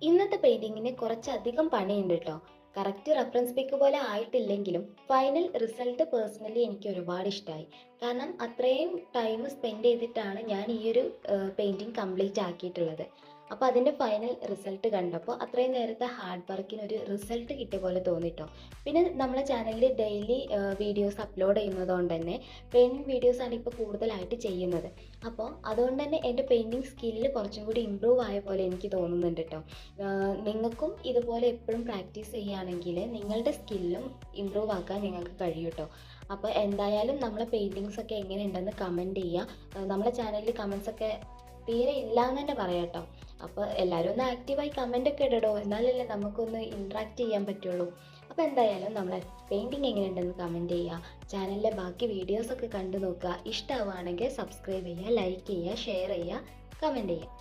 ഇന്നത്തെ പെയിന്റിങ്ങിന് കുറച്ചധികം പണിയുണ്ട് കേട്ടോ. കറക്റ്റ് റെഫറൻസ് പിക്ക് പോലെ ആയിട്ടില്ലെങ്കിലും ഫൈനൽ റിസൾട്ട് പേഴ്സണലി എനിക്ക് ഒരുപാട് ഇഷ്ടമായി. കാരണം അത്രയും ടൈം സ്പെൻഡ് ചെയ്തിട്ടാണ് ഞാൻ ഈ ഒരു പെയിൻറ്റിങ് കംപ്ലീറ്റ് ആക്കിയിട്ടുള്ളത്. അപ്പോൾ അതിൻ്റെ ഫൈനൽ റിസൾട്ട് കണ്ടപ്പോൾ അത്രയും നേരത്തെ ഹാർഡ് വർക്കിന് ഒരു റിസൾട്ട് കിട്ടിയ പോലെ തോന്നിട്ടോ. പിന്നെ നമ്മളെ ചാനലിൽ ഡെയിലി വീഡിയോസ് അപ്ലോഡ് ചെയ്യുന്നത് കൊണ്ട് തന്നെ പെയിൻറ്റിങ് വീഡിയോസാണ് ഇപ്പോൾ കൂടുതലായിട്ട് ചെയ്യുന്നത്. അപ്പോൾ അതുകൊണ്ട് തന്നെ എൻ്റെ പെയിൻറ്റിങ് സ്കില്ല് കുറച്ചും കൂടി ഇമ്പ്രൂവ് ആയ പോലെ എനിക്ക് തോന്നുന്നുണ്ട് കേട്ടോ. നിങ്ങൾക്കും ഇതുപോലെ എപ്പോഴും പ്രാക്ടീസ് ചെയ്യുകയാണെങ്കിൽ നിങ്ങളുടെ സ്കില്ലും ഇമ്പ്രൂവ് ആക്കാൻ നിങ്ങൾക്ക് കഴിയും കേട്ടോ. അപ്പോൾ എന്തായാലും നമ്മളെ പെയിൻറ്റിങ്സ് ഒക്കെ എങ്ങനെയുണ്ടെന്ന് കമൻറ്റ് ചെയ്യുക. നമ്മളെ ചാനലിൽ കമൻസ് ഒക്കെ തീരെ ഇല്ല എന്ന് തന്നെ പറയാം കേട്ടോ. അപ്പോൾ എല്ലാവരും ഒന്ന് ആക്റ്റീവായി കമൻ്റ് ഒക്കെ ഇടടോ, എന്നാലല്ലേ നമുക്കൊന്ന് ഇൻട്രാക്ട് ചെയ്യാൻ പറ്റുള്ളൂ. അപ്പോൾ എന്തായാലും നമ്മളെ പെയിൻറ്റിങ് എങ്ങനെയുണ്ടെന്ന് കമൻറ്റ് ചെയ്യുക. ചാനലിലെ ബാക്കി വീഡിയോസൊക്കെ കണ്ടു നോക്കുക. ഇഷ്ടമാവുകയാണെങ്കിൽ സബ്സ്ക്രൈബ് ചെയ്യുക, ലൈക്ക് ചെയ്യുക, ഷെയർ ചെയ്യുക, കമൻറ്റ് ചെയ്യുക.